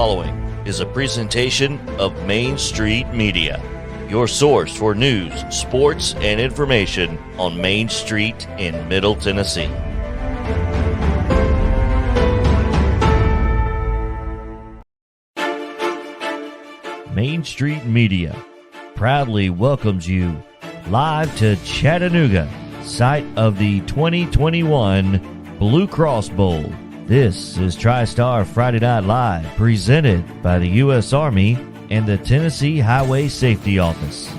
following is a presentation of Main Street Media, your source for news, sports, and information on Main Street in Middle Tennessee. Main Street Media proudly welcomes you live to Chattanooga, site of the 2021 Blue Cross Bowl. This is TriStar Friday Night Live, presented by the U.S. Army and the Tennessee Highway Safety Office.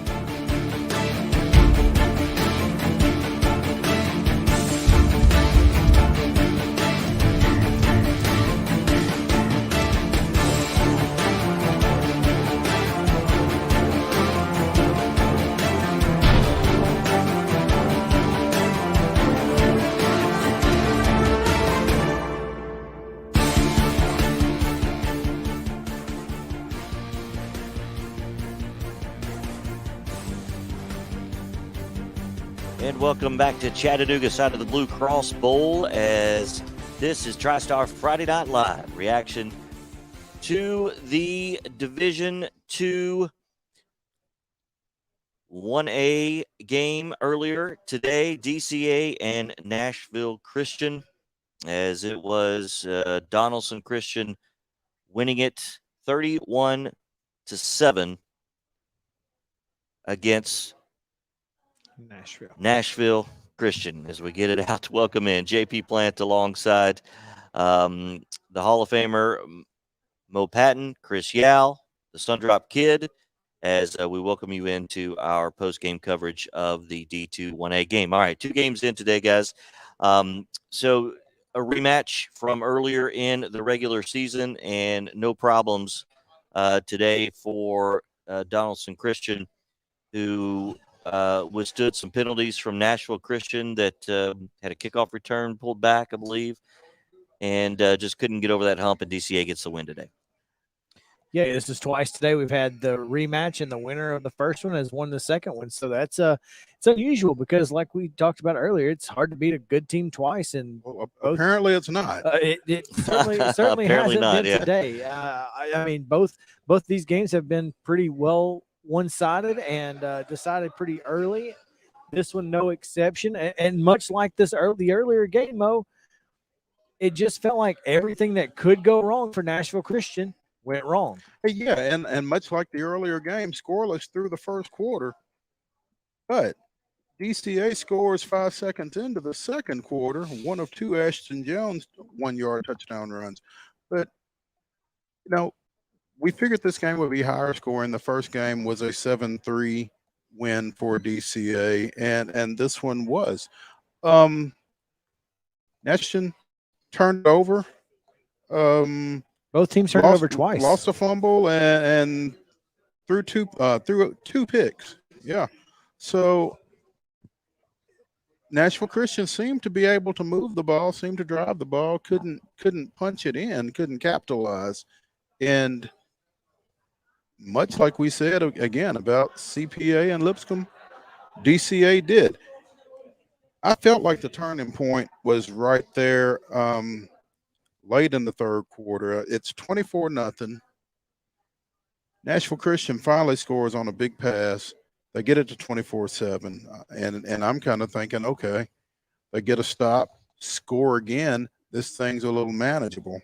And welcome back to Chattanooga, side of the Blue Cross Bowl, as this is TriStar Friday Night Live, reaction to the Division II 1A game earlier today, DCA and Nashville Christian, as it was Donaldson Christian winning it 31-7 against Nashville Christian, as we get it out to welcome in JP Plant alongside the Hall of Famer Mo Patton, Chris Yao, the Sundrop Kid, as we welcome you into our post-game coverage of the D2 1A game. All right, 2 games in today, guys. So a rematch from earlier in the regular season, and no problems today for Donaldson Christian, who withstood some penalties from Nashville Christian that had a kickoff return pulled back, I believe, and just couldn't get over that hump, and DCA gets the win today. Yeah, this is twice today. We've had the rematch, and the winner of the first one has won the second one. So that's it's unusual because, like we talked about earlier, it's hard to beat a good team twice. And apparently, it's not. It certainly hasn't been today. I mean, both these games have been pretty well one-sided and decided pretty early. This one, no exception. And much like the earlier game, Mo, it just felt like everything that could go wrong for Nashville Christian went wrong. Yeah, and much like the earlier game, scoreless through the first quarter. But DCA scores 5 seconds into the second quarter, one of 2 Ashton Jones 1-yard touchdown runs. But, you know, we figured this game would be higher scoring. The first game was a 7-3 win for DCA, and this one was. Ashton turned over. Both teams turned over twice. Lost a fumble and threw two picks. Yeah. So Nashville Christian seemed to be able to move the ball, seemed to drive the ball, couldn't punch it in, couldn't capitalize. And much like we said again about CPA and Lipscomb, DCA did. I felt like the turning point was right there late in the third quarter. It's 24-0. Nashville Christian finally scores on a big pass. They get it to 24-7. And I'm kind of thinking, okay, they get a stop, score again. This thing's a little manageable.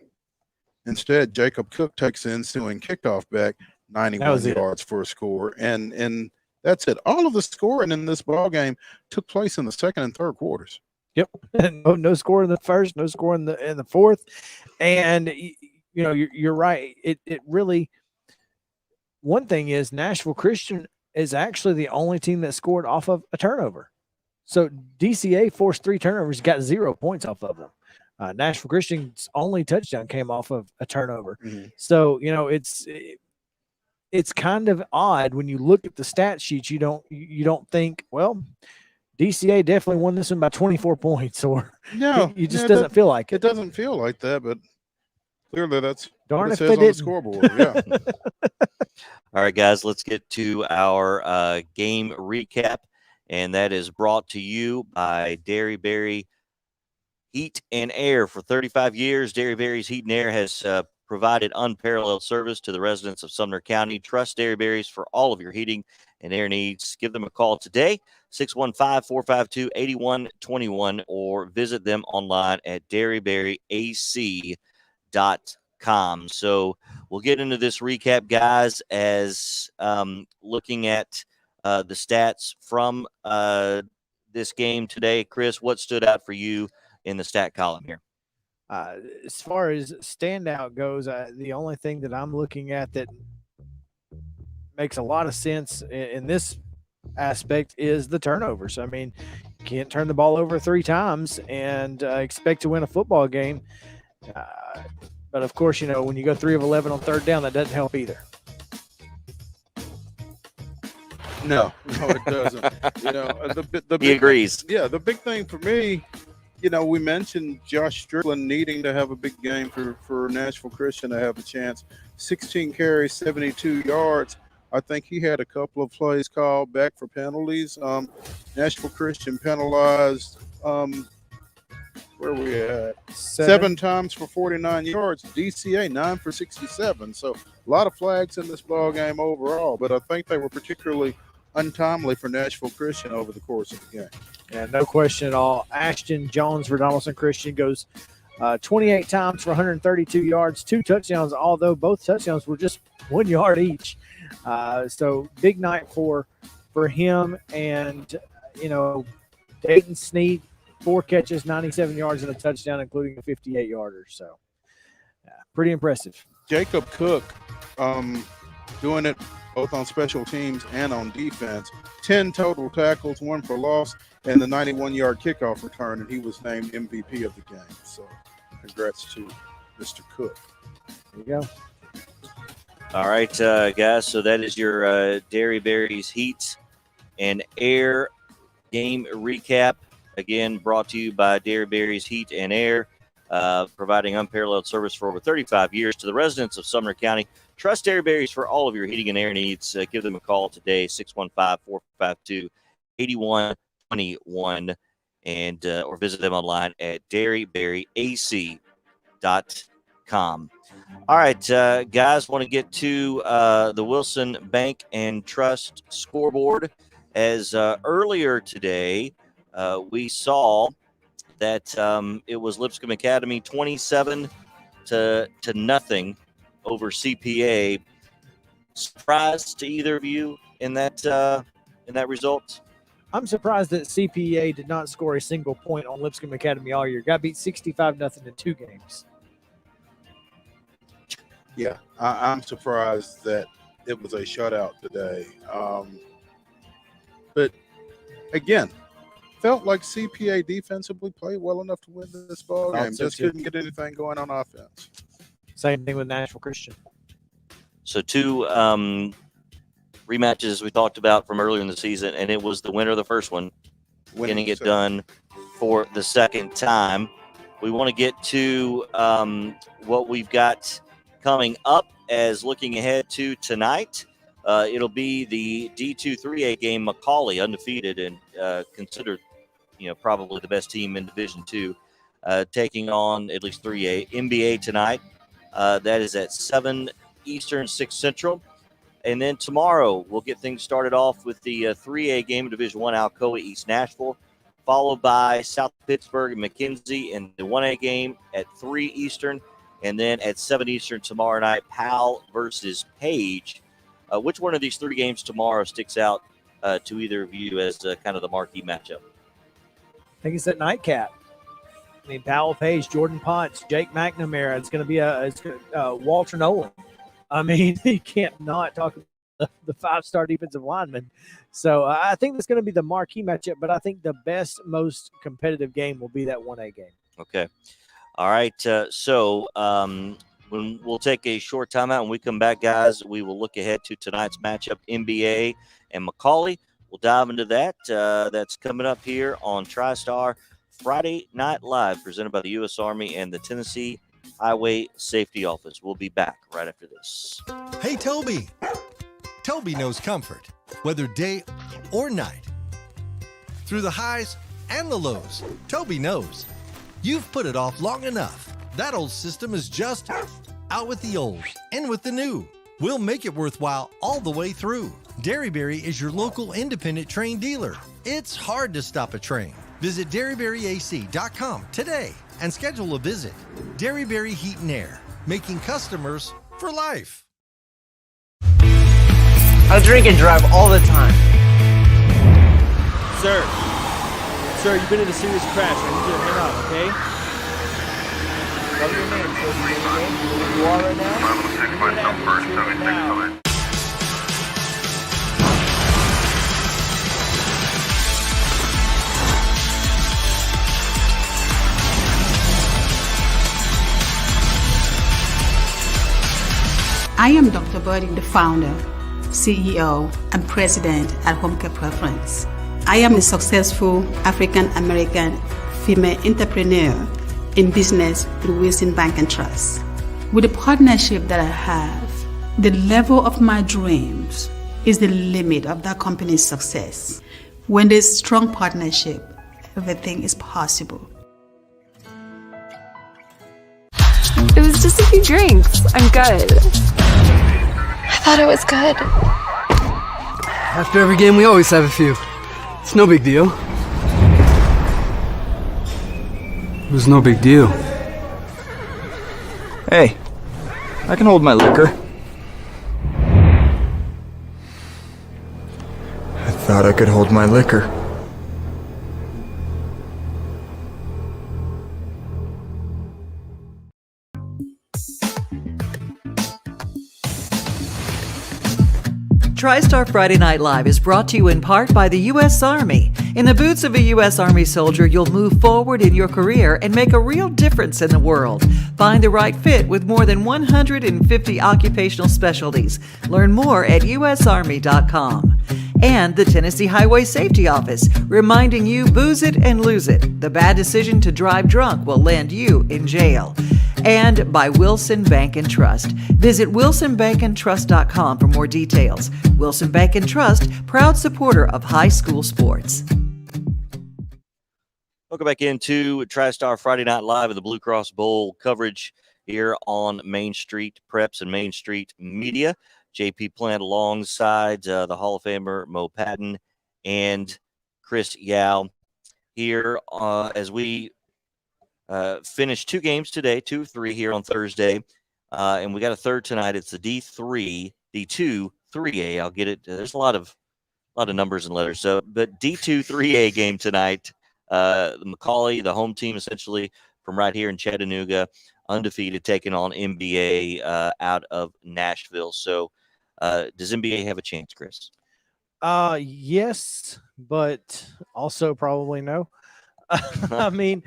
Instead, Jacob Cook takes the ensuing kickoff back 91 yards for a score. And that's it. All of the scoring in this ball game took place in the second and third quarters. Yep. No score in the first, no score in the fourth. And, you know, you're right. It really – one thing is Nashville Christian is actually the only team that scored off of a turnover. So DCA forced 3 turnovers, got 0 points off of them. Nashville Christian's only touchdown came off of a turnover. Mm-hmm. So, you know, it's kind of odd when you look at the stat sheet. You don't think, well, DCA definitely won this one by 24 points, or it just doesn't feel like it. It doesn't feel like that, but clearly that's darn what if it says they on the scoreboard. Yeah. All right, guys, let's get to our game recap, and that is brought to you by Dairy Berry Heat and Air. For 35 years, Dairy Berry's Heat and Air has provided unparalleled service to the residents of Sumner County. Trust Dairy Berries for all of your heating and air needs. Give them a call today, 615-452-8121, or visit them online at dairyberryac.com. So we'll get into this recap, guys, as looking at the stats from this game today. Chris, what stood out for you in the stat column here? As far as standout goes, the only thing that I'm looking at that makes a lot of sense in this aspect is the turnovers. I mean, you can't turn the ball over 3 times and expect to win a football game. But of course, you know, when you go 3 of 11 on third down, that doesn't help either. No, it doesn't. You know, the He agrees. Yeah, the big thing for me, you know, we mentioned Josh Strickland needing to have a big game for Nashville Christian to have a chance. 16 carries, 72 yards. I think he had a couple of plays called back for penalties. Nashville Christian penalized, where are we at? 7 times for 49 yards. DCA 9 for 67. So a lot of flags in this ball game overall, but I think they were particularly untimely for Nashville Christian over the course of the game. Yeah, no question at all. Ashton Jones for Donaldson Christian goes 28 times for 132 yards, 2 touchdowns, although both touchdowns were just 1 yard each. So big night for him. And, you know, Dayton Sneed, 4 catches, 97 yards, and a touchdown, including a 58-yarder. So pretty impressive. Jacob Cook doing it both on special teams and on defense. 10 total tackles, 1 for loss, and the 91-yard kickoff return, and he was named MVP of the game. So congrats to Mr. Cook. There you go. All right, guys, so that is your Dairy Berries Heat and Air game recap. Again, brought to you by Dairy Berries Heat and Air, providing unparalleled service for over 35 years to the residents of Sumner County. Trust Dairy Berries for all of your heating and air needs. Give them a call today, 615-452-8121, and or visit them online at dairyberryac.com. All right, guys, want to get to the Wilson Bank and Trust scoreboard. As earlier today, we saw that it was Lipscomb Academy 27 to nothing over CPA. Surprised to either of you in that result? I'm surprised that CPA did not score a single point on Lipscomb Academy all year. Got beat 65-0 in 2 games. Yeah, I'm surprised that it was a shutout today. But again, felt like CPA defensively played well enough to win this ball game. Just couldn't get anything going on offense. Same thing with Nashville Christian. So 2 rematches as we talked about from earlier in the season, and it was the winner of the first one getting it done for the second time. We want to get to what we've got coming up as looking ahead to tonight. It'll be the D2 3A game, McCauley, undefeated and considered, you know, probably the best team in Division II, taking on at least 3A NBA tonight. That is at 7 Eastern, 6 Central. And then tomorrow we'll get things started off with the 3A game of Division I, Alcoa East Nashville, followed by South Pittsburgh and McKenzie in the 1A game at 3 Eastern. And then at 7 Eastern tomorrow night, Powell versus Page. Which one of these 3 games tomorrow sticks out to either of you as kind of the marquee matchup? I think it's that nightcap. I mean, Powell Page, Jordan Potts, Jake McNamara. It's going to be Walter Nolan. I mean, you can't not talk about the 5-star defensive lineman. So I think that's going to be the marquee matchup, but I think the best, most competitive game will be that 1A game. Okay. All right. So when we'll take a short timeout, when we come back, guys, we will look ahead to tonight's matchup, NBA and McCauley. We'll dive into that. That's coming up here on TriStar Friday Night Live, presented by the U.S. Army and the Tennessee Highway Safety Office. We'll be back right after this. Hey, Toby. Toby knows comfort, whether day or night. Through the highs and the lows, Toby knows. You've put it off long enough. That old system is just out with the old, in with the new. We'll make it worthwhile all the way through. Dairyberry is your local independent train dealer. It's hard to stop a train. Visit dairyberryac.com today and schedule a visit. Dairyberry Heat and Air, making customers for life. I drink and drive all the time. Sir, you've been in a serious crash. I need you to hang on, okay? Tell me your name, sir. Do you know your name? Do you know where you are right now? Now. I am Dr. Birdie, the founder, CEO, and president at Home Care Preference. I am a successful African-American female entrepreneur in business through Wilson Bank and Trust. With the partnership that I have, the level of my dreams is the limit of that company's success. When there's strong partnership, everything is possible. It was just a few drinks. I'm good. I thought it was good. After every game, we always have a few. It's no big deal. It was no big deal. Hey, I can hold my liquor. I thought I could hold my liquor. TriStar Friday Night Live is brought to you in part by the U.S. Army. In the boots of a U.S. Army soldier, you'll move forward in your career and make a real difference in the world. Find the right fit with more than 150 occupational specialties. Learn more at usarmy.com. And the Tennessee Highway Safety Office, reminding you booze it and lose it. The bad decision to drive drunk will land you in jail. And by Wilson Bank and Trust. Visit wilsonbankandtrust.com for more details. Wilson Bank and Trust, proud supporter of high school sports. Welcome back into TriStar Friday Night Live and the Blue Cross Bowl coverage here on Main Street Preps and Main Street Media. JP Plant alongside the Hall of Famer Mo Patton and Chris Yao here as we finished 2 games today, 2 of 3 here on Thursday. And we got a third tonight. It's the D2 3A. I'll get it. There's a lot of numbers and letters. So, but D2 3A game tonight. The McCallie, the home team, essentially from right here in Chattanooga, undefeated, taking on NBA out of Nashville. So, does NBA have a chance, Chris? Yes, but also probably no. I mean,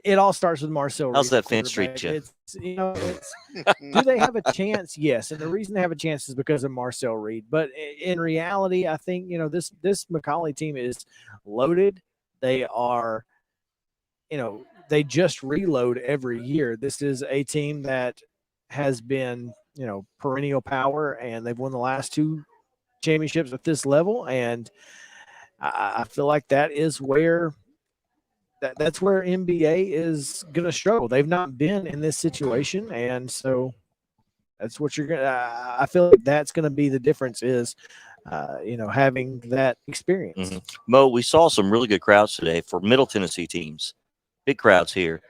it all starts with Marcel. How's Reed, that Fence Street chip? Do they have a chance? Yes, and the reason they have a chance is because of Marcel Reed. But in reality, I think this McCallie team is loaded. They are, they just reload every year. This is a team that has been, perennial power, and they've won the last 2 championships at this level. And I feel like that is where that's where NBA is going to struggle. They've not been in this situation. And so that's what you're going to, I feel like that's going to be the difference is, having that experience. Mm-hmm. Mo, we saw some really good crowds today for Middle Tennessee teams. Big crowds here.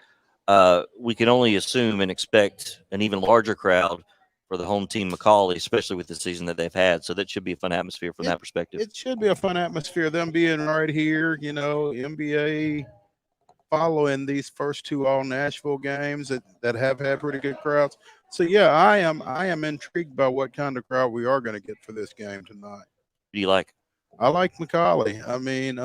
We can only assume and expect an even larger crowd for the home team McCallie, especially with the season that they've had. So that should be a fun atmosphere from that perspective. It should be a fun atmosphere. Them being right here, NBA following these first 2 all Nashville games that have had pretty good crowds. So yeah, I am intrigued by what kind of crowd we are going to get for this game tonight. What do you like? I like McCallie. I mean,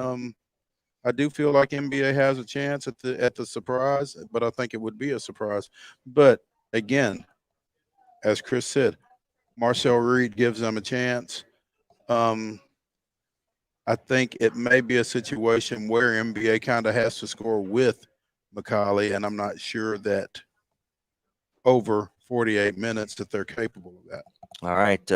I do feel like NBA has a chance at the surprise, but I think it would be a surprise. But again, as Chris said, Marcel Reed gives them a chance. I think it may be a situation where NBA kind of has to score with McCallie, and I'm not sure that over 48 minutes that they're capable of that. All right.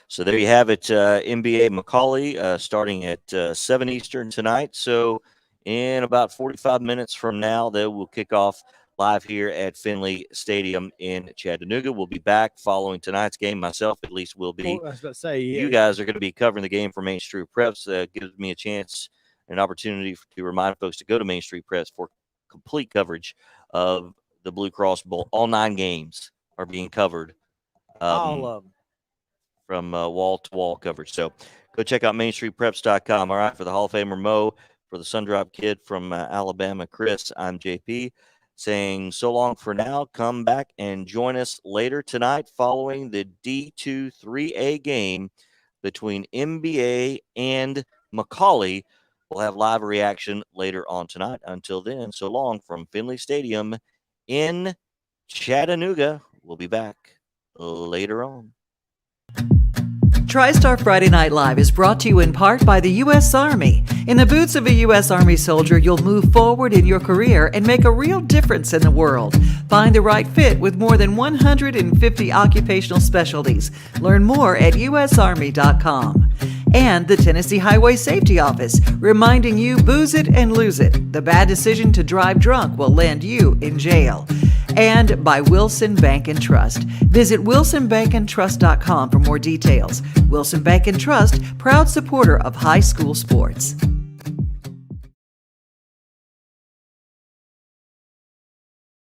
So there you have it. NBA McCallie starting at 7 Eastern tonight. So in about 45 minutes from now, they will kick off live here at Finley Stadium in Chattanooga. We'll be back following tonight's game. Myself, at least, will be. Well, I was about to say, You guys are going to be covering the game for Main Street Preps. Gives me a chance, an opportunity to remind folks to go to Main Street Preps for complete coverage of the Blue Cross Bowl. All 9 games are being covered. all of them. From wall-to-wall coverage. So go check out MainStreetPreps.com. All right, for the Hall of Famer Mo, for the Sundrop Kid from Alabama, Chris, I'm JP, saying so long for now. Come back and join us later tonight following the D2 3A game between MBA and McCallie. We'll have live reaction later on tonight. Until then, so long from Finley Stadium in Chattanooga. We'll be back later on. TriStar Friday Night Live is brought to you in part by the U.S. Army. In the boots of a U.S. Army soldier, you'll move forward in your career and make a real difference in the world. Find the right fit with more than 150 occupational specialties. Learn more at usarmy.com. And the Tennessee Highway Safety Office, reminding you booze it and lose it. The bad decision to drive drunk will land you in jail. And by Wilson Bank and Trust. Visit wilsonbankandtrust.com for more details. Wilson Bank and Trust, proud supporter of high school sports.